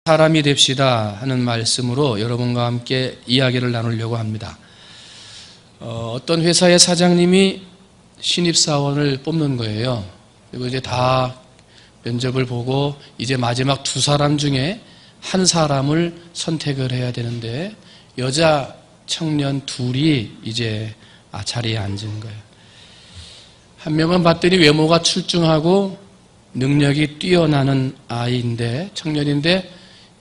사람이 됩시다 하는 말씀으로 여러분과 함께 이야기를 나누려고 합니다. 어떤 회사의 사장님이 신입사원을 뽑는 거예요. 그리고 이제 다 면접을 보고 이제 마지막 두 사람 중에 한 사람을 선택을 해야 되는데 여자 청년 둘이 이제 자리에 앉은 거예요. 한 명은 봤더니 외모가 출중하고 능력이 뛰어나는 아이인데, 청년인데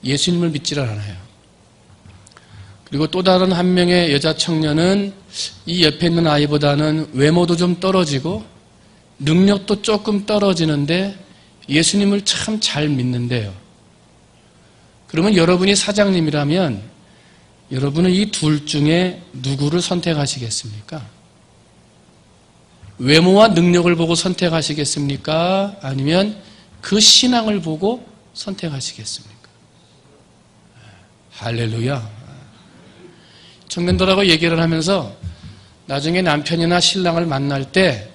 예수님을 믿지를 않아요. 그리고 또 다른 한 명의 여자 청년은 이 옆에 있는 아이보다는 외모도 좀 떨어지고 능력도 조금 떨어지는데 예수님을 참 잘 믿는데요. 그러면 여러분이 사장님이라면 여러분은 이 둘 중에 누구를 선택하시겠습니까? 외모와 능력을 보고 선택하시겠습니까? 아니면 그 신앙을 보고 선택하시겠습니까? 할렐루야. 청년들하고 얘기를 하면서 나중에 남편이나 신랑을 만날 때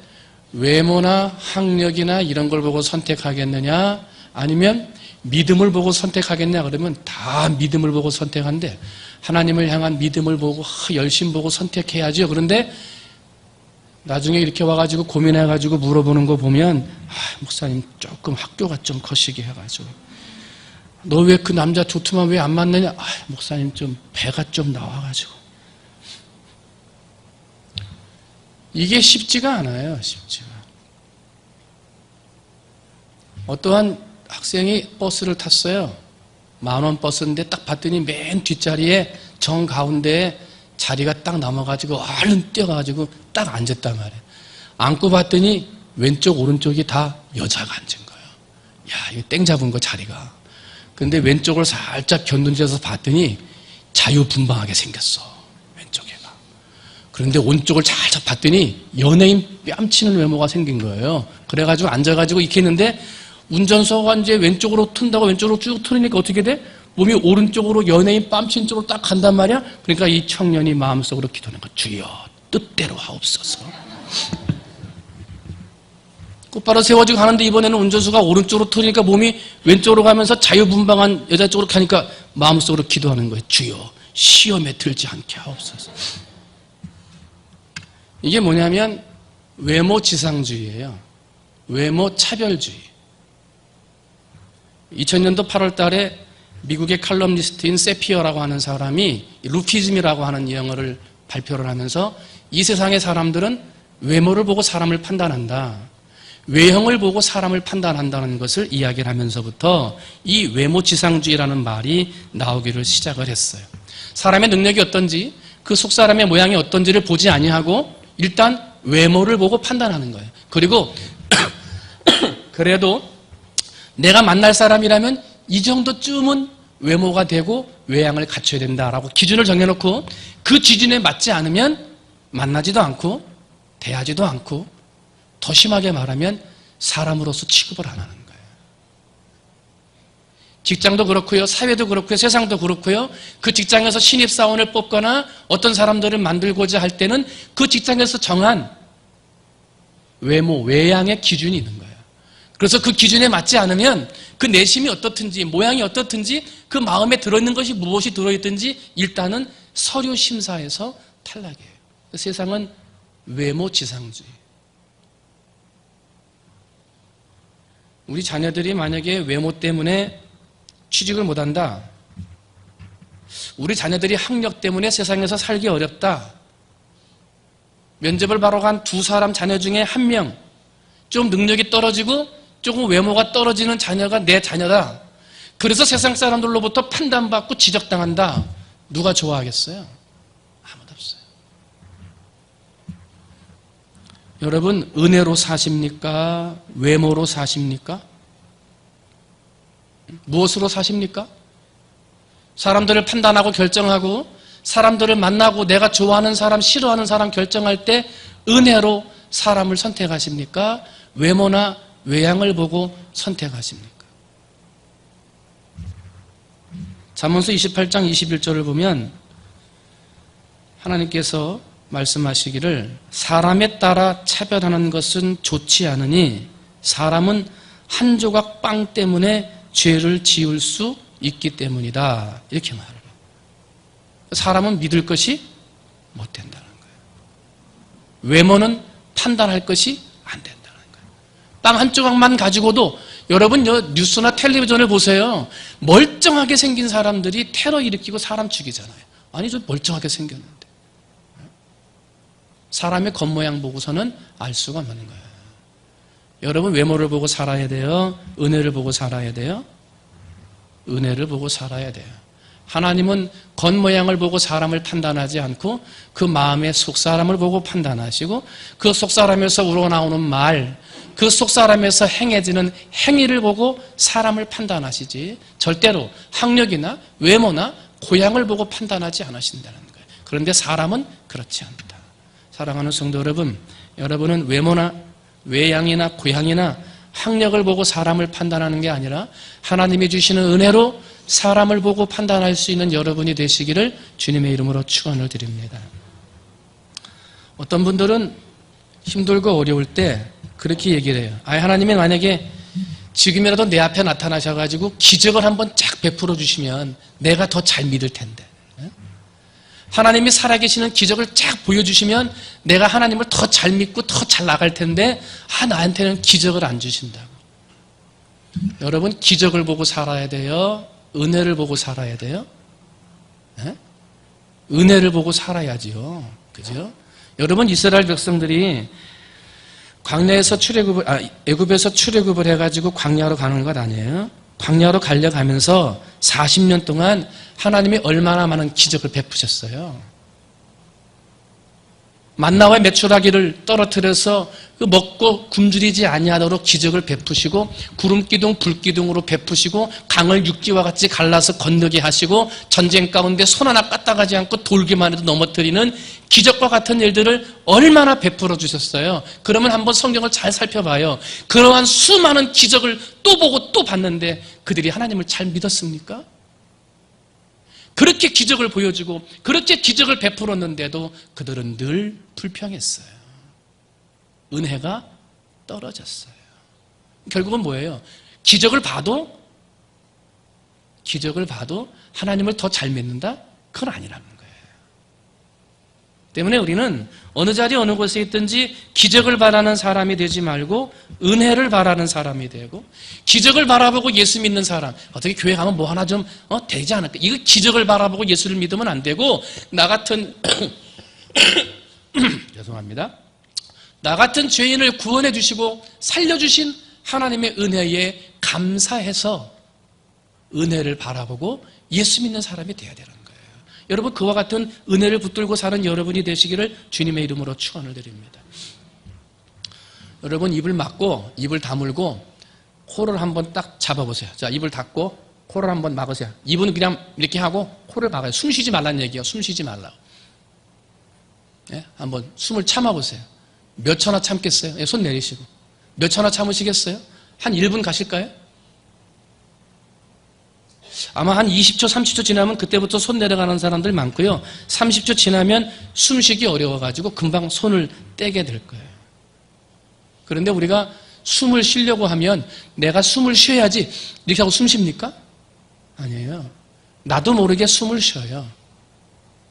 외모나 학력이나 이런 걸 보고 선택하겠느냐 아니면 믿음을 보고 선택하겠냐 그러면 다 믿음을 보고 선택한대. 하나님을 향한 믿음을 보고 열심 보고 선택해야죠. 그런데 나중에 이렇게 와가지고 고민해가지고 물어보는 거 보면 목사님 조금 학교가 좀 거시기 해가지고 너 왜 그 남자 좋더만 왜 안 만나냐? 목사님 좀 배가 좀 나와가지고 이게 쉽지가 않아요. 쉽지가. 어떠한 학생이 버스를 탔어요. 10,000원 버스인데 딱 봤더니 맨 뒷자리에 정가운데에 자리가 딱 남아가지고 얼른 뛰어가지고 딱 앉았단 말이에요. 앉고 봤더니 왼쪽 오른쪽이 다 여자가 앉은 거예요. 야, 이거 땡 잡은 거 자리가. 근데 왼쪽을 살짝 견눈질해서 봤더니 자유분방하게 생겼어. 왼쪽에가. 그런데 오른쪽을 살짝 봤더니 연예인 뺨치는 외모가 생긴 거예요. 그래가지고 앉아가지고 이렇게 했는데 운전석가 이제 왼쪽으로 튼다고 왼쪽으로 쭉 틀으니까 어떻게 돼? 몸이 오른쪽으로 연예인 뺨친 쪽으로 딱 간단 말이야. 그러니까 이 청년이 마음속으로 기도하는 거, 주여 뜻대로 하옵소서. 곧바로 세워지고 가는데 이번에는 운전수가 오른쪽으로 틀으니까 몸이 왼쪽으로 가면서 자유분방한 여자 쪽으로 가니까 마음속으로 기도하는 거예요. 주여 시험에 들지 않게 하옵소서. 이게 뭐냐면 외모 지상주의예요. 외모 차별주의. 2000년도 8월 달에 미국의 칼럼니스트인 세피어라고 하는 사람이 루피즘이라고 하는 영어를 발표를 하면서 이 세상의 사람들은 외모를 보고 사람을 판단한다. 외형을 보고 사람을 판단한다는 것을 이야기를 하면서부터 이 외모지상주의라는 말이 나오기를 시작을 했어요. 사람의 능력이 어떤지 그 속사람의 모양이 어떤지를 보지 아니하고 일단 외모를 보고 판단하는 거예요. 그리고 그래도 내가 만날 사람이라면 이 정도쯤은 외모가 되고 외양을 갖춰야 된다라고 기준을 정해놓고 그 기준에 맞지 않으면 만나지도 않고 대하지도 않고 더 심하게 말하면 사람으로서 취급을 안 하는 거예요. 직장도 그렇고요. 사회도 그렇고요. 세상도 그렇고요. 그 직장에서 신입사원을 뽑거나 어떤 사람들을 만들고자 할 때는 그 직장에서 정한 외모, 외양의 기준이 있는 거예요. 그래서 그 기준에 맞지 않으면 그 내심이 어떻든지 모양이 어떻든지 그 마음에 들어있는 것이 무엇이 들어있든지 일단은 서류 심사에서 탈락이에요. 세상은 외모 지상주의. 우리 자녀들이 만약에 외모 때문에 취직을 못한다. 우리 자녀들이 학력 때문에 세상에서 살기 어렵다. 면접을 바로 간 두 사람 자녀 중에 한 명, 좀 능력이 떨어지고 조금 외모가 떨어지는 자녀가 내 자녀다. 그래서 세상 사람들로부터 판단받고 지적당한다. 누가 좋아하겠어요? 아무도 없어요. 여러분, 은혜로 사십니까? 외모로 사십니까? 무엇으로 사십니까? 사람들을 판단하고 결정하고 사람들을 만나고 내가 좋아하는 사람, 싫어하는 사람 결정할 때 은혜로 사람을 선택하십니까? 외모나 외양을 보고 선택하십니까? 잠언서 28장 21절을 보면 하나님께서 말씀하시기를 사람에 따라 차별하는 것은 좋지 않으니 사람은 한 조각 빵 때문에 죄를 지을 수 있기 때문이다. 이렇게 말을 해요. 사람은 믿을 것이 못 된다는 거예요. 외모는 판단할 것이 안 된다는 거예요. 빵 한 조각만 가지고도 여러분 뉴스나 텔레비전을 보세요. 멀쩡하게 생긴 사람들이 테러 일으키고 사람 죽이잖아요. 아니 저 멀쩡하게 생겼는데. 사람의 겉모양 보고서는 알 수가 없는 거예요. 여러분 외모를 보고 살아야 돼요? 은혜를 보고 살아야 돼요? 은혜를 보고 살아야 돼요. 하나님은 겉모양을 보고 사람을 판단하지 않고 그 마음의 속사람을 보고 판단하시고 그 속사람에서 우러나오는 말, 그 속사람에서 행해지는 행위를 보고 사람을 판단하시지 절대로 학력이나 외모나 고향을 보고 판단하지 않으신다는 거예요. 그런데 사람은 그렇지 않다. 사랑하는 성도 여러분, 여러분은 외모나 외양이나 고향이나 학력을 보고 사람을 판단하는 게 아니라 하나님이 주시는 은혜로 사람을 보고 판단할 수 있는 여러분이 되시기를 주님의 이름으로 축원을 드립니다. 어떤 분들은 힘들고 어려울 때 그렇게 얘기를 해요. 하나님이 만약에 지금이라도 내 앞에 나타나셔가지고 기적을 한번 쫙 베풀어 주시면 내가 더 잘 믿을 텐데. 하나님이 살아계시는 기적을 쫙 보여주시면 내가 하나님을 더 잘 믿고 더 잘 나갈 텐데 나한테는 기적을 안 주신다고. 여러분 기적을 보고 살아야 돼요? 은혜를 보고 살아야 돼요? 네? 은혜를 보고 살아야지요. 그죠? 여러분 이스라엘 백성들이 광야에서 애굽에서 출애굽을 해가지고 광야로 가는 것 아니에요? 광야로 가려가면서 40년 동안 하나님이 얼마나 많은 기적을 베푸셨어요. 만나와 메추라기를 떨어뜨려서 먹고 굶주리지 아니하도록 기적을 베푸시고 구름기둥 불기둥으로 베푸시고 강을 육지와 같이 갈라서 건너게 하시고 전쟁 가운데 손 하나 까딱하지 않고 돌기만 해도 넘어뜨리는 기적과 같은 일들을 얼마나 베풀어 주셨어요. 그러면 한번 성경을 잘 살펴봐요. 그러한 수많은 기적을 또 보고 또 봤는데 그들이 하나님을 잘 믿었습니까? 그렇게 기적을 보여주고 그렇게 기적을 베풀었는데도 그들은 늘 불평했어요. 은혜가 떨어졌어요. 결국은 뭐예요? 기적을 봐도 하나님을 더 잘 믿는다? 그건 아니라는 거예요. 때문에 우리는 어느 자리 어느 곳에 있든지 기적을 바라는 사람이 되지 말고 은혜를 바라는 사람이 되고 기적을 바라보고 예수 믿는 사람 어떻게 교회 가면 뭐 하나 좀 되지 않을까? 이거 기적을 바라보고 예수를 믿으면 안 되고 나 같은 죄송합니다. 나 같은 죄인을 구원해 주시고 살려주신 하나님의 은혜에 감사해서 은혜를 바라보고 예수 믿는 사람이 되어야 되는 거예요. 여러분 그와 같은 은혜를 붙들고 사는 여러분이 되시기를 주님의 이름으로 축원을 드립니다. 여러분 입을 막고 입을 다물고 코를 한번 딱 잡아보세요. 자, 입을 닫고 코를 한번 막으세요. 입은 그냥 이렇게 하고 코를 막아요. 숨 쉬지 말라는 얘기예요. 숨 쉬지 말라고. 예? 한번 숨을 참아보세요. 몇 초나 참겠어요? 예, 손 내리시고. 몇 초나 참으시겠어요? 한 1분 가실까요? 아마 한 20초, 30초 지나면 그때부터 손 내려가는 사람들 많고요. 30초 지나면 숨쉬기 어려워가지고 금방 손을 떼게 될 거예요. 그런데 우리가 숨을 쉬려고 하면 내가 숨을 쉬어야지 이렇게 하고 숨 쉽니까? 아니에요. 나도 모르게 숨을 쉬어요.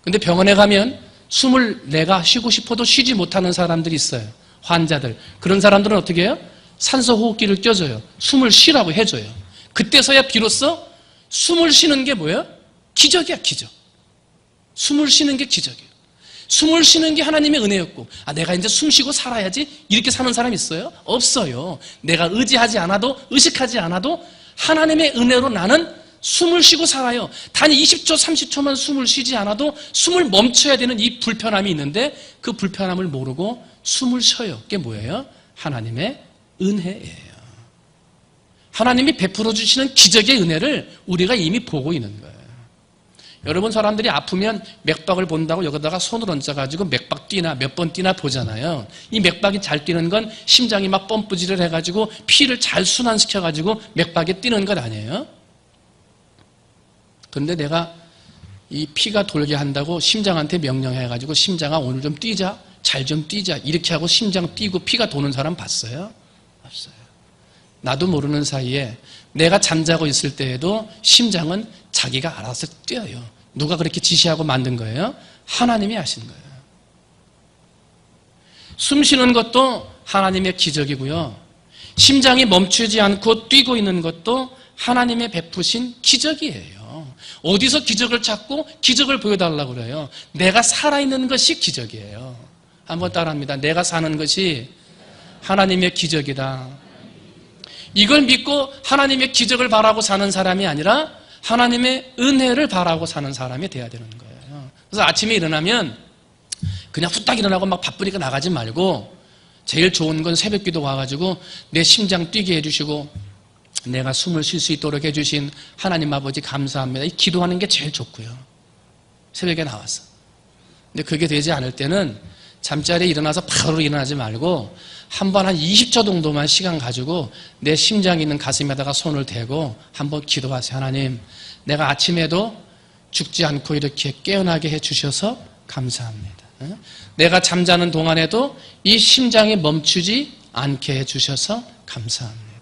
근데 병원에 가면 숨을 내가 쉬고 싶어도 쉬지 못하는 사람들이 있어요. 환자들. 그런 사람들은 어떻게 해요? 산소 호흡기를 껴줘요. 숨을 쉬라고 해줘요. 그때서야 비로소 숨을 쉬는 게 뭐예요? 기적이야, 기적. 숨을 쉬는 게 기적이에요. 숨을 쉬는 게 하나님의 은혜였고, 내가 이제 숨 쉬고 살아야지 이렇게 사는 사람 있어요? 없어요. 내가 의지하지 않아도, 의식하지 않아도 하나님의 은혜로 나는 숨을 쉬고 살아요. 단 20초, 30초만 숨을 쉬지 않아도 숨을 멈춰야 되는 이 불편함이 있는데 그 불편함을 모르고 숨을 쉬어요. 그게 뭐예요? 하나님의 은혜예요. 하나님이 베풀어 주시는 기적의 은혜를 우리가 이미 보고 있는 거예요. 여러분 사람들이 아프면 맥박을 본다고 여기다가 손을 얹어가지고 맥박 뛰나 몇 번 뛰나 보잖아요. 이 맥박이 잘 뛰는 건 심장이 막 펌프질을 해가지고 피를 잘 순환시켜가지고 맥박이 뛰는 것 아니에요? 그런데 내가 이 피가 돌게 한다고 심장한테 명령해가지고 심장아 오늘 좀 뛰자, 잘 좀 뛰자 이렇게 하고 심장 뛰고 피가 도는 사람 봤어요? 없어요. 나도 모르는 사이에 내가 잠자고 있을 때에도 심장은 자기가 알아서 뛰어요. 누가 그렇게 지시하고 만든 거예요? 하나님이 하신 거예요. 숨 쉬는 것도 하나님의 기적이고요. 심장이 멈추지 않고 뛰고 있는 것도 하나님의 베푸신 기적이에요. 어디서 기적을 찾고 기적을 보여달라고 그래요? 내가 살아있는 것이 기적이에요. 한번 따라합니다. 내가 사는 것이 하나님의 기적이다. 이걸 믿고 하나님의 기적을 바라고 사는 사람이 아니라 하나님의 은혜를 바라고 사는 사람이 돼야 되는 거예요. 그래서 아침에 일어나면 그냥 후딱 일어나고 막 바쁘니까 나가지 말고 제일 좋은 건 새벽기도 와가지고 내 심장 뛰게 해주시고 내가 숨을 쉴 수 있도록 해주신 하나님 아버지 감사합니다. 이 기도하는 게 제일 좋고요. 새벽에 나와서. 근데 그게 되지 않을 때는 잠자리에 일어나서 바로 일어나지 말고 한번 한 20초 정도만 시간 가지고 내 심장이 있는 가슴에다가 손을 대고 한번 기도하세요. 하나님, 내가 아침에도 죽지 않고 이렇게 깨어나게 해주셔서 감사합니다. 내가 잠자는 동안에도 이 심장이 멈추지 않게 해주셔서 감사합니다.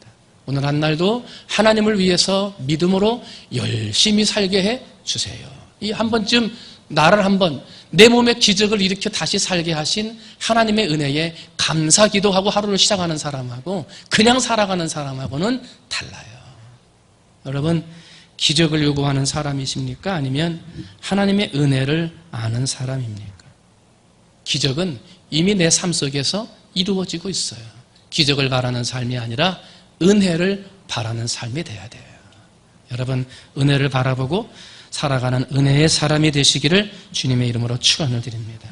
오늘 한 날도 하나님을 위해서 믿음으로 열심히 살게 해주세요. 이 한 번쯤 나를 한번 내 몸의 기적을 일으켜 다시 살게 하신 하나님의 은혜에 감사 기도하고 하루를 시작하는 사람하고 그냥 살아가는 사람하고는 달라요. 여러분, 기적을 요구하는 사람이십니까? 아니면 하나님의 은혜를 아는 사람입니까? 기적은 이미 내 삶 속에서 이루어지고 있어요. 기적을 바라는 삶이 아니라 은혜를 바라는 삶이 돼야 돼요. 여러분, 은혜를 바라보고 살아가는 은혜의 사람이 되시기를 주님의 이름으로 축원을 드립니다.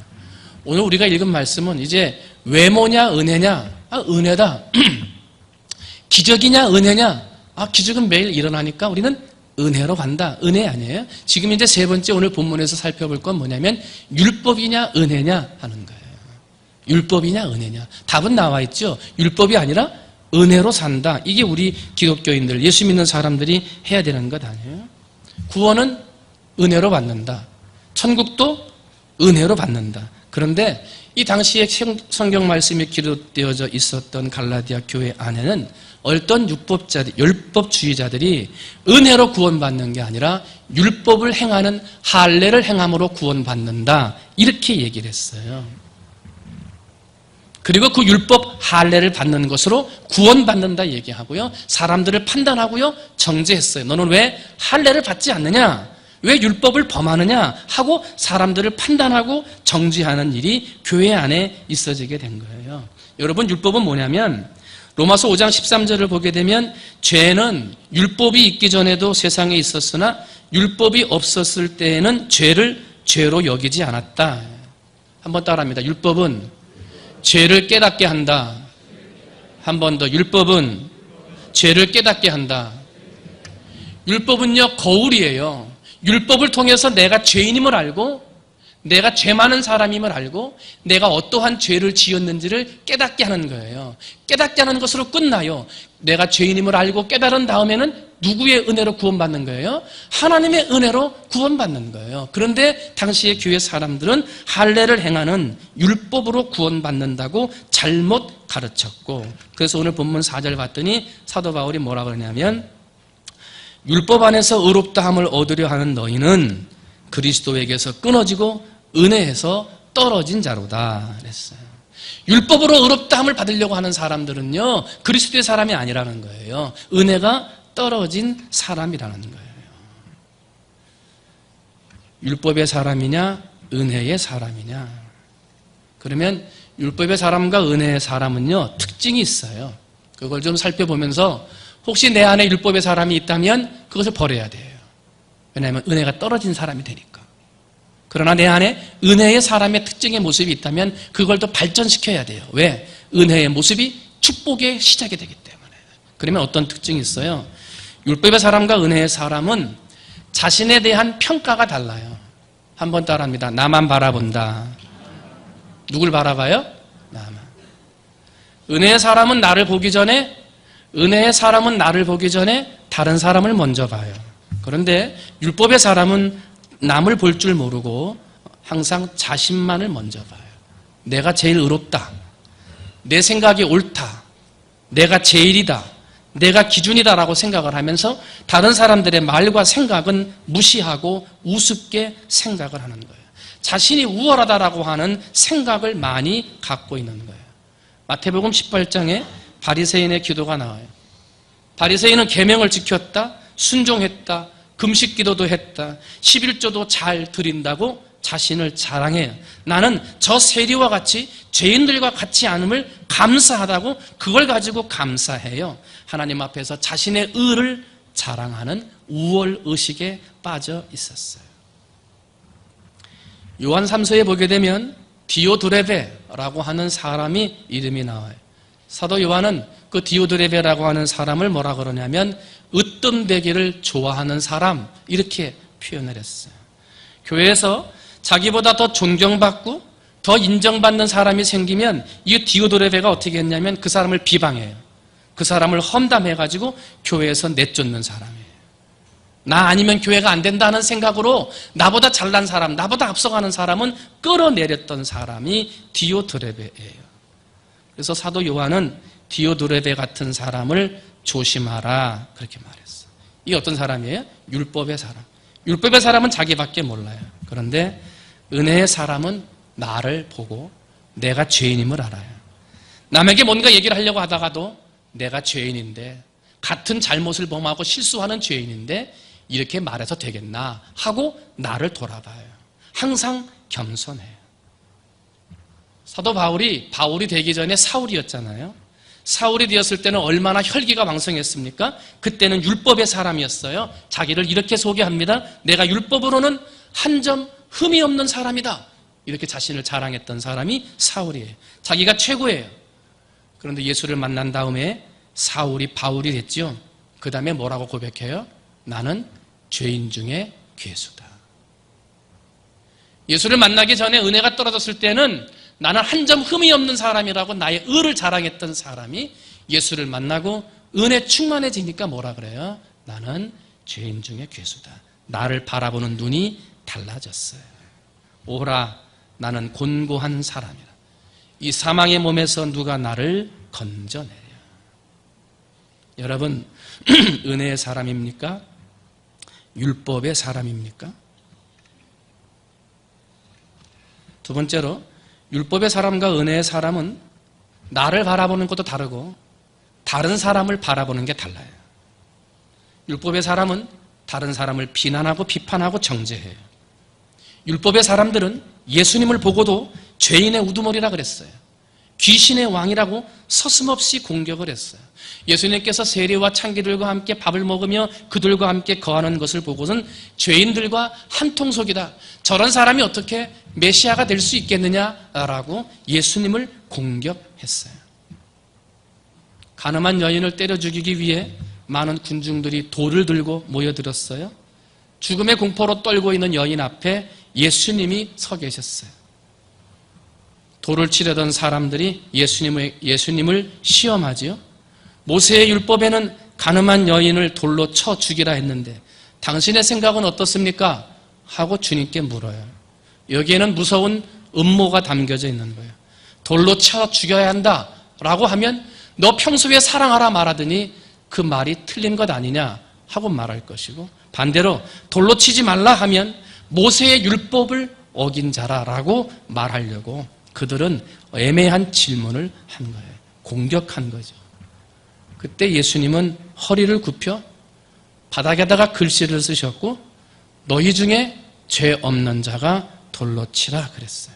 오늘 우리가 읽은 말씀은 이제 외모냐 은혜냐? 은혜다. 기적이냐 은혜냐? 기적은 매일 일어나니까 우리는 은혜로 간다. 은혜 아니에요? 지금 이제 세 번째 오늘 본문에서 살펴볼 건 뭐냐면 율법이냐 은혜냐 하는 거예요. 율법이냐 은혜냐? 답은 나와 있죠. 율법이 아니라 은혜로 산다. 이게 우리 기독교인들, 예수 믿는 사람들이 해야 되는 것 아니에요? 구원은 은혜로 받는다. 천국도 은혜로 받는다. 그런데 이 당시에 성경 말씀이 기록되어져 있었던 갈라디아 교회 안에는 어떤 율법주의자들이 은혜로 구원받는 게 아니라 율법을 행하는 할례를 행함으로 구원받는다. 이렇게 얘기를 했어요. 그리고 그 율법 할례를 받는 것으로 구원받는다 얘기하고요. 사람들을 판단하고요. 정죄했어요. 너는 왜 할례를 받지 않느냐? 왜 율법을 범하느냐? 하고 사람들을 판단하고 정죄하는 일이 교회 안에 있어지게 된 거예요. 여러분, 율법은 뭐냐면 로마서 5장 13절을 보게 되면 죄는 율법이 있기 전에도 세상에 있었으나 율법이 없었을 때에는 죄를 죄로 여기지 않았다. 한번 따라합니다. 율법은 죄를 깨닫게 한다. 한 번 더. 율법은 죄를 깨닫게 한다. 율법은요, 거울이에요. 율법을 통해서 내가 죄인임을 알고 내가 죄 많은 사람임을 알고 내가 어떠한 죄를 지었는지를 깨닫게 하는 거예요. 깨닫게 하는 것으로 끝나요. 내가 죄인임을 알고 깨달은 다음에는 누구의 은혜로 구원받는 거예요? 하나님의 은혜로 구원받는 거예요. 그런데 당시의 교회 사람들은 할례를 행하는 율법으로 구원받는다고 잘못 가르쳤고, 그래서 오늘 본문 4절 봤더니 사도 바울이 뭐라 그러냐면 율법 안에서 의롭다함을 얻으려 하는 너희는 그리스도에게서 끊어지고 은혜에서 떨어진 자로다 그랬어요. 율법으로 의롭다함을 받으려고 하는 사람들은요, 그리스도의 사람이 아니라는 거예요. 은혜가 떨어진 사람이라는 거예요. 율법의 사람이냐 은혜의 사람이냐? 그러면 율법의 사람과 은혜의 사람은요, 특징이 있어요. 그걸 좀 살펴보면서 혹시 내 안에 율법의 사람이 있다면 그것을 버려야 돼요. 왜냐하면 은혜가 떨어진 사람이 되니까. 그러나 내 안에 은혜의 사람의 특징의 모습이 있다면 그걸 더 발전시켜야 돼요. 왜? 은혜의 모습이 축복의 시작이 되기 때문에. 그러면 어떤 특징이 있어요? 율법의 사람과 은혜의 사람은 자신에 대한 평가가 달라요. 한번 따라합니다. 나만 바라본다. 누굴 바라봐요? 나만. 은혜의 사람은 나를 보기 전에, 은혜의 사람은 나를 보기 전에 다른 사람을 먼저 봐요. 그런데 율법의 사람은 남을 볼 줄 모르고 항상 자신만을 먼저 봐요. 내가 제일 의롭다. 내 생각이 옳다. 내가 제일이다. 내가 기준이다라고 생각을 하면서 다른 사람들의 말과 생각은 무시하고 우습게 생각을 하는 거예요. 자신이 우월하다라고 하는 생각을 많이 갖고 있는 거예요. 마태복음 18장에 바리새인의 기도가 나와요. 바리새인은 계명을 지켰다, 순종했다, 금식 기도도 했다, 11조도 잘 드린다고 자신을 자랑해요. 나는 저 세리와 같이 죄인들과 같이 않음을 감사하다고 그걸 가지고 감사해요. 하나님 앞에서 자신의 의를 자랑하는 우월의식에 빠져 있었어요. 요한 3서에 보게 되면 디오드레베라고 하는 사람이 이름이 나와요. 사도 요한은 그 디오드레베라고 하는 사람을 뭐라 그러냐면 으뜸되기를 좋아하는 사람, 이렇게 표현을 했어요. 교회에서 자기보다 더 존경받고 더 인정받는 사람이 생기면 이 디오드레베가 어떻게 했냐면 그 사람을 비방해요. 그 사람을 험담해가지고 교회에서 내쫓는 사람이에요. 나 아니면 교회가 안 된다는 생각으로 나보다 잘난 사람, 나보다 앞서가는 사람은 끌어내렸던 사람이 디오드레베예요. 그래서 사도 요한은 디오드레베 같은 사람을 조심하라, 그렇게 말했어요. 이 어떤 사람이에요? 율법의 사람. 율법의 사람은 자기밖에 몰라요. 그런데 은혜의 사람은 나를 보고 내가 죄인임을 알아요. 남에게 뭔가 얘기를 하려고 하다가도 내가 죄인인데, 같은 잘못을 범하고 실수하는 죄인인데 이렇게 말해서 되겠나 하고 나를 돌아봐요. 항상 겸손해요. 사도 바울이 되기 전에 사울이었잖아요. 사울이 되었을 때는 얼마나 혈기가 왕성했습니까? 그때는 율법의 사람이었어요. 자기를 이렇게 소개합니다. 내가 율법으로는 한 점 흠이 없는 사람이다. 이렇게 자신을 자랑했던 사람이 사울이에요. 자기가 최고예요. 그런데 예수를 만난 다음에 사울이 바울이 됐죠. 그 다음에 뭐라고 고백해요? 나는 죄인 중에 괴수다. 예수를 만나기 전에 은혜가 떨어졌을 때는 나는 한 점 흠이 없는 사람이라고 나의 의를 자랑했던 사람이 예수를 만나고 은혜 충만해지니까 뭐라 그래요? 나는 죄인 중에 괴수다. 나를 바라보는 눈이 달라졌어요. 오라, 나는 곤고한 사람이라. 이 사망의 몸에서 누가 나를 건져내려. 여러분, 은혜의 사람입니까? 율법의 사람입니까? 두 번째로, 율법의 사람과 은혜의 사람은 나를 바라보는 것도 다르고 다른 사람을 바라보는 게 달라요. 율법의 사람은 다른 사람을 비난하고 비판하고 정죄해요. 율법의 사람들은 예수님을 보고도 죄인의 우두머리라 그랬어요. 귀신의 왕이라고 서슴없이 공격을 했어요. 예수님께서 세리와 창기들과 함께 밥을 먹으며 그들과 함께 거하는 것을 보고는 죄인들과 한통속이다. 저런 사람이 어떻게 메시아가 될 수 있겠느냐라고 예수님을 공격했어요. 가늠한 여인을 때려 죽이기 위해 많은 군중들이 돌을 들고 모여들었어요. 죽음의 공포로 떨고 있는 여인 앞에 예수님이 서 계셨어요. 돌을 치려던 사람들이 예수님을 시험하지요. 모세의 율법에는 가늠한 여인을 돌로 쳐 죽이라 했는데 당신의 생각은 어떻습니까? 하고 주님께 물어요. 여기에는 무서운 음모가 담겨져 있는 거예요. 돌로 쳐 죽여야 한다라고 하면 너 평소에 사랑하라 말하더니 그 말이 틀린 것 아니냐 하고 말할 것이고, 반대로 돌로 치지 말라 하면 모세의 율법을 어긴 자라라고 말하려고 그들은 애매한 질문을 한 거예요. 공격한 거죠. 그때 예수님은 허리를 굽혀 바닥에다가 글씨를 쓰셨고 너희 중에 죄 없는 자가 돌로 치라 그랬어요.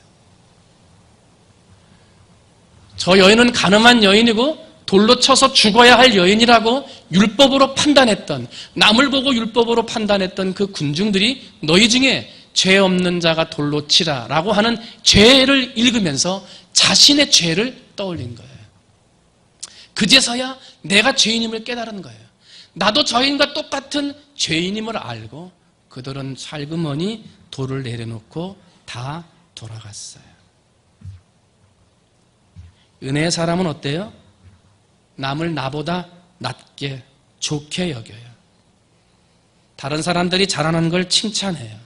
저 여인은 가늠한 여인이고 돌로 쳐서 죽어야 할 여인이라고 율법으로 판단했던, 남을 보고 율법으로 판단했던 그 군중들이 너희 중에 죄 없는 자가 돌로 치라 라고 하는 죄를 읽으면서 자신의 죄를 떠올린 거예요. 그제서야 내가 죄인임을 깨달은 거예요. 나도 저인과 똑같은 죄인임을 알고 그들은 살그머니 돌을 내려놓고 다 돌아갔어요. 은혜의 사람은 어때요? 남을 나보다 낮게 좋게 여겨요. 다른 사람들이 잘하는 걸 칭찬해요.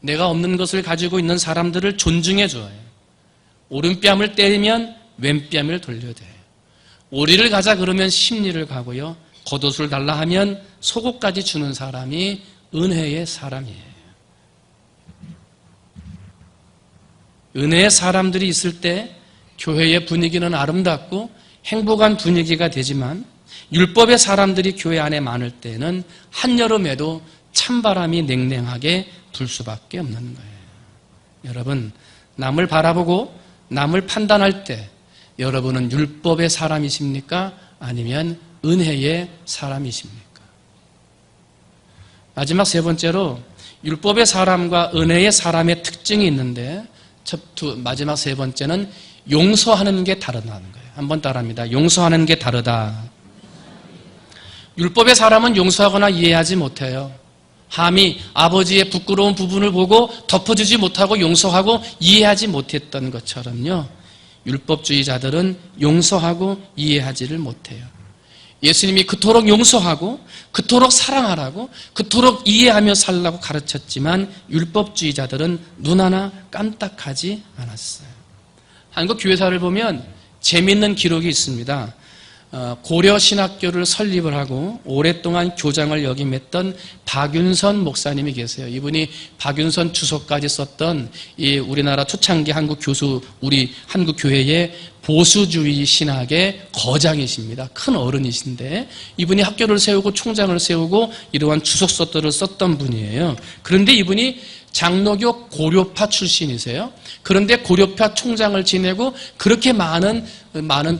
내가 없는 것을 가지고 있는 사람들을 존중해 줘요. 오른뺨을 때리면 왼뺨을 돌려대요. 오리를 가자 그러면 십리를 가고요. 겉옷을 달라 하면 속옷까지 주는 사람이 은혜의 사람이에요. 은혜의 사람들이 있을 때 교회의 분위기는 아름답고 행복한 분위기가 되지만 율법의 사람들이 교회 안에 많을 때는 한여름에도 찬바람이 냉랭하게 불 수밖에 없는 거예요. 여러분, 남을 바라보고 남을 판단할 때 여러분은 율법의 사람이십니까? 아니면 은혜의 사람이십니까? 마지막 세 번째로 율법의 사람과 은혜의 사람의 특징이 있는데 마지막 세 번째는 용서하는 게 다르다는 거예요. 한번 따라합니다. 용서하는 게 다르다. 율법의 사람은 용서하거나 이해하지 못해요. 함이 아버지의 부끄러운 부분을 보고 덮어주지 못하고 용서하고 이해하지 못했던 것처럼요. 율법주의자들은 용서하고 이해하지를 못해요. 예수님이 그토록 용서하고 그토록 사랑하라고 그토록 이해하며 살라고 가르쳤지만 율법주의자들은 눈 하나 깜빡하지 않았어요. 한국 교회사를 보면 재미있는 기록이 있습니다. 고려신학교를 설립을 하고 오랫동안 교장을 역임했던 박윤선 목사님이 계세요. 이분이 박윤선 주석까지 썼던 이 우리나라 초창기 한국 교수, 우리 한국 교회의 보수주의 신학의 거장이십니다. 큰 어른이신데 이분이 학교를 세우고 총장을 세우고 이러한 주석서들을 썼던 분이에요. 그런데 이분이 장로교 고려파 출신이세요. 그런데 고려파 총장을 지내고 그렇게 많은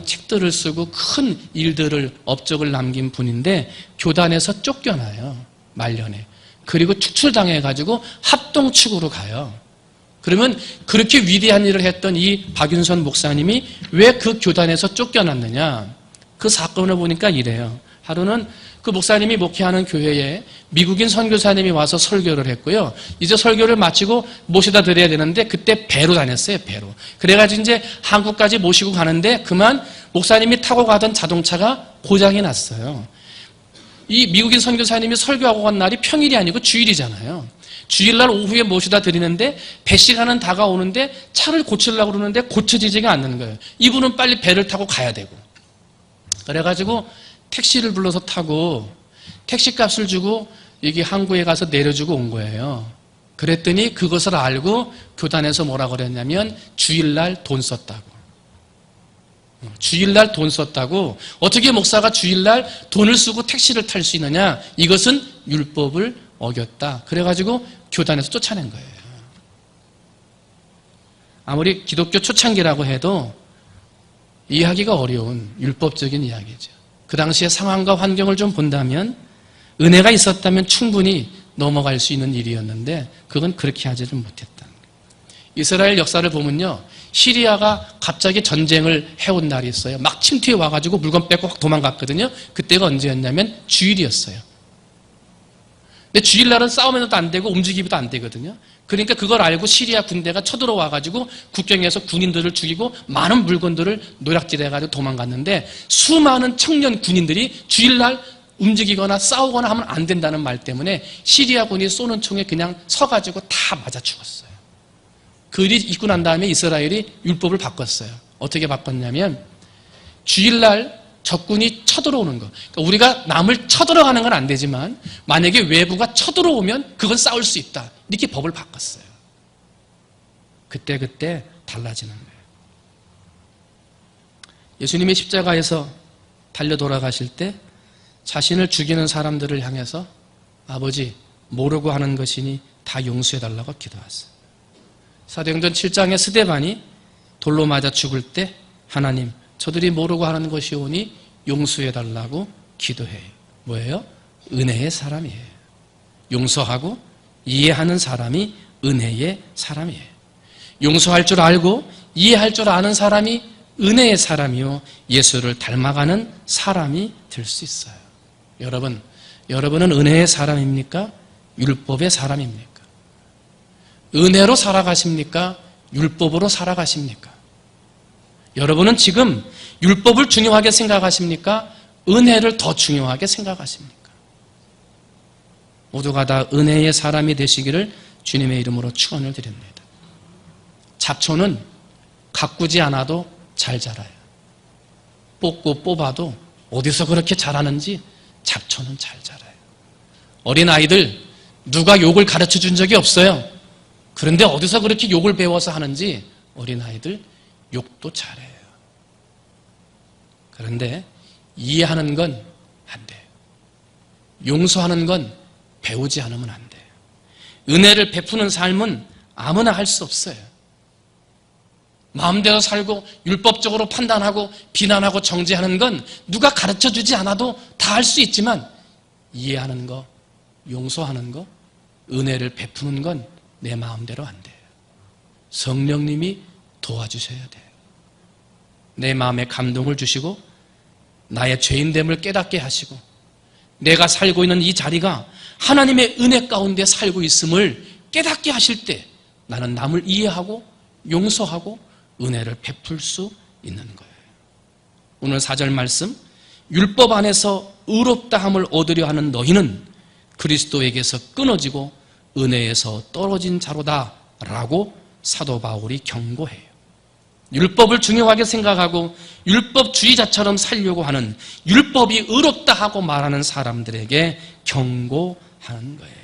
책들을 쓰고 큰 일들을 업적을 남긴 분인데 교단에서 쫓겨나요. 말년에. 그리고 축출당해가지고 합동축으로 가요. 그러면 그렇게 위대한 일을 했던 이 박윤선 목사님이 왜 그 교단에서 쫓겨났느냐? 그 사건을 보니까 이래요. 하루는 그 목사님이 목회하는 교회에 미국인 선교사님이 와서 설교를 했고요. 이제 설교를 마치고 모셔다 드려야 되는데 그때 배로 다녔어요. 배로. 그래가지고 이제 한국까지 모시고 가는데 그만 목사님이 타고 가던 자동차가 고장이 났어요. 이 미국인 선교사님이 설교하고 간 날이 평일이 아니고 주일이잖아요. 주일날 오후에 모셔다 드리는데 배 시간은 다가오는데 차를 고치려고 그러는데 고쳐지지가 않는 거예요. 이분은 빨리 배를 타고 가야 되고. 그래가지고 택시를 불러서 타고 택시값을 주고 여기 항구에 가서 내려주고 온 거예요. 그랬더니 그것을 알고 교단에서 뭐라 그랬냐면 주일날 돈 썼다고. 주일날 돈 썼다고. 어떻게 목사가 주일날 돈을 쓰고 택시를 탈 수 있느냐? 이것은 율법을 어겼다. 그래가지고 교단에서 쫓아낸 거예요. 아무리 기독교 초창기라고 해도 이해하기가 어려운 율법적인 이야기죠. 그 당시의 상황과 환경을 좀 본다면 은혜가 있었다면 충분히 넘어갈 수 있는 일이었는데 그건 그렇게 하지를 못했다는 거예요. 이스라엘 역사를 보면요. 시리아가 갑자기 전쟁을 해온 날이 있어요. 막 침투해 와가지고 물건 뺏고 확 도망갔거든요. 그때가 언제였냐면 주일이었어요. 근데 주일날은 싸우면서도 안 되고 움직이기도 안 되거든요. 그러니까 그걸 알고 시리아 군대가 쳐들어와가지고 국경에서 군인들을 죽이고 많은 물건들을 노략질해가지고 도망갔는데 수많은 청년 군인들이 주일날 움직이거나 싸우거나 하면 안 된다는 말 때문에 시리아군이 쏘는 총에 그냥 서가지고 다 맞아 죽었어요. 그 일이 있고 난 다음에 이스라엘이 율법을 바꿨어요. 어떻게 바꿨냐면 주일날 적군이 쳐들어오는 거. 그러니까 우리가 남을 쳐들어가는 건 안 되지만 만약에 외부가 쳐들어오면 그건 싸울 수 있다. 이렇게 법을 바꿨어요. 그때 달라지는 거예요. 예수님이 십자가에서 달려 돌아가실 때 자신을 죽이는 사람들을 향해서 아버지 모르고 하는 것이니 다 용서해달라고 기도했어요. 사도행전 7장의 스데반이 돌로 맞아 죽을 때 하나님 저들이 모르고 하는 것이오니 용서해달라고 기도해요. 뭐예요? 은혜의 사람이에요. 용서하고 이해하는 사람이 은혜의 사람이에요. 용서할 줄 알고 이해할 줄 아는 사람이 은혜의 사람이요 예수를 닮아가는 사람이 될 수 있어요. 여러분은 은혜의 사람입니까? 율법의 사람입니까? 은혜로 살아가십니까? 율법으로 살아가십니까? 여러분은 지금 율법을 중요하게 생각하십니까? 은혜를 더 중요하게 생각하십니까? 모두가 다 은혜의 사람이 되시기를 주님의 이름으로 축원을 드립니다. 잡초는 가꾸지 않아도 잘 자라요. 뽑고 뽑아도 어디서 그렇게 잘하는지 잡초는 잘 자라요. 어린아이들 누가 욕을 가르쳐 준 적이 없어요. 그런데 어디서 그렇게 욕을 배워서 하는지 어린아이들 욕도 잘해요. 그런데 이해하는 건 안 돼요. 용서하는 건 배우지 않으면 안 돼요. 은혜를 베푸는 삶은 아무나 할 수 없어요. 마음대로 살고 율법적으로 판단하고 비난하고 정죄하는 건 누가 가르쳐주지 않아도 다 할 수 있지만 이해하는 거, 용서하는 거, 은혜를 베푸는 건 내 마음대로 안 돼요. 성령님이 도와주셔야 돼요. 내 마음에 감동을 주시고 나의 죄인됨을 깨닫게 하시고 내가 살고 있는 이 자리가 하나님의 은혜 가운데 살고 있음을 깨닫게 하실 때 나는 남을 이해하고 용서하고 은혜를 베풀 수 있는 거예요. 오늘 4절 말씀, 율법 안에서 의롭다함을 얻으려 하는 너희는 그리스도에게서 끊어지고 은혜에서 떨어진 자로다 라고 사도 바울이 경고해요. 율법을 중요하게 생각하고 율법주의자처럼 살려고 하는, 율법이 의롭다 하고 말하는 사람들에게 경고하는 거예요.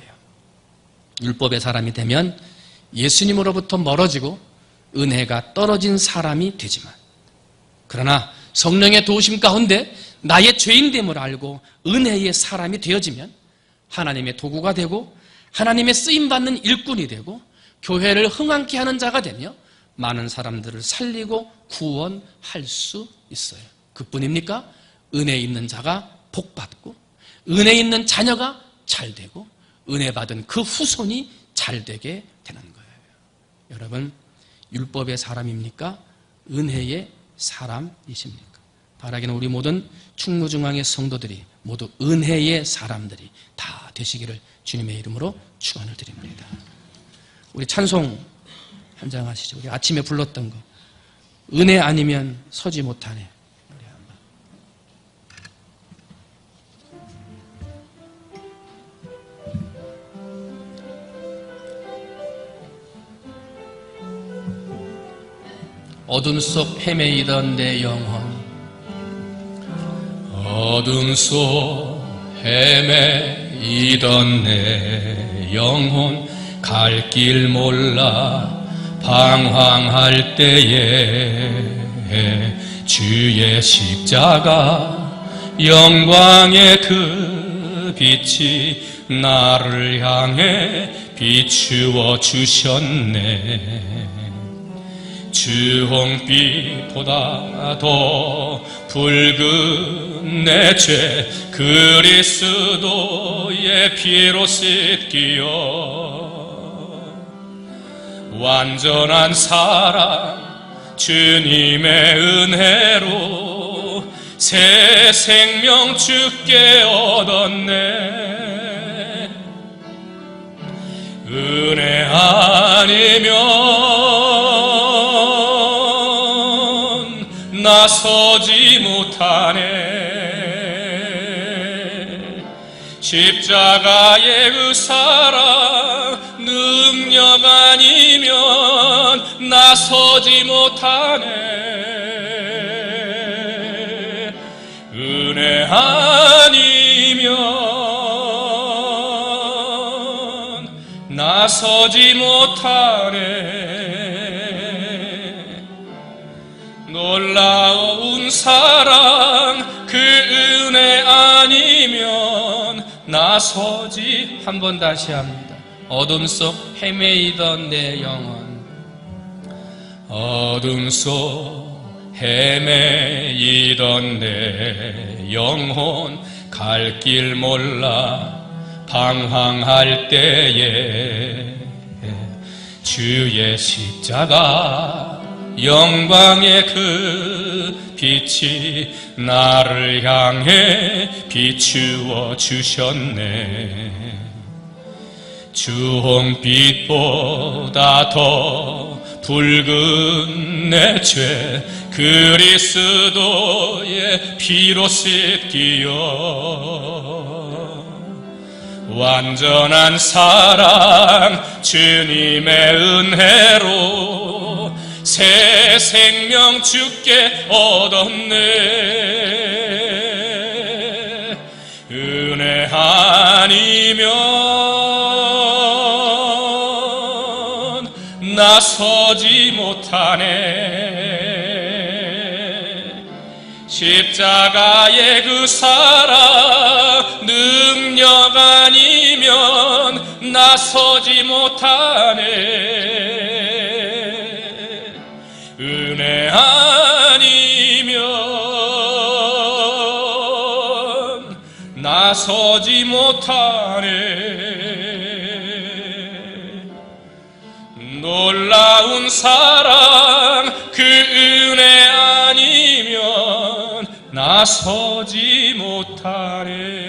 율법의 사람이 되면 예수님으로부터 멀어지고 은혜가 떨어진 사람이 되지만, 그러나 성령의 도우심 가운데 나의 죄인됨을 알고 은혜의 사람이 되어지면 하나님의 도구가 되고 하나님의 쓰임받는 일꾼이 되고 교회를 흥황케 하는 자가 되며 많은 사람들을 살리고 구원할 수 있어요. 그뿐입니까? 은혜 있는 자가 복받고 은혜 있는 자녀가 잘 되고 은혜 받은 그 후손이 잘 되게 되는 거예요. 여러분, 율법의 사람입니까? 은혜의 사람이십니까? 바라기는 우리 모든 충무중앙의 성도들이 모두 은혜의 사람들이 다 되시기를 주님의 이름으로 축원을 드립니다. 우리 찬송 한 장 하시죠. 우리 아침에 불렀던 거, 은혜 아니면 서지 못하네. 어둠 속 헤매이던 내 영혼, 어둠 속 헤매이던 내 영혼, 갈 길 몰라 방황할 때에 주의 십자가 영광의 그 빛이 나를 향해 비추어 주셨네. 주홍빛보다 더 붉은 내 죄 그리스도의 피로 씻기어 완전한 사랑 주님의 은혜로 새 생명 주께 얻었네. 은혜 아니면 나서지 못하네. 십자가의 그 사랑 능력 아니면 나서지 못하네. 은혜 아니면 나서지 못하네. 놀라운 사랑 그 은혜 아니면 나서지. 한 번 다시 합니다. 어둠 속 헤매이던 내 영혼, 어둠 속 헤매이던 내 영혼, 갈 길 몰라 방황할 때에 주의 십자가 영광의 그 빛이 나를 향해 비추어 주셨네. 주홍빛보다 더 붉은 내 죄 그리스도의 피로 씻기어 완전한 사랑 주님의 은혜로 새 생명 주께 얻었네. 은혜 아니면 나서지 못하네. 십자가의 그 사랑 능력 아니면 나서지 못하네. 은혜 아니면 나서지 못하네. 놀라운 사랑 그 은혜 아니면 나서지 못하네.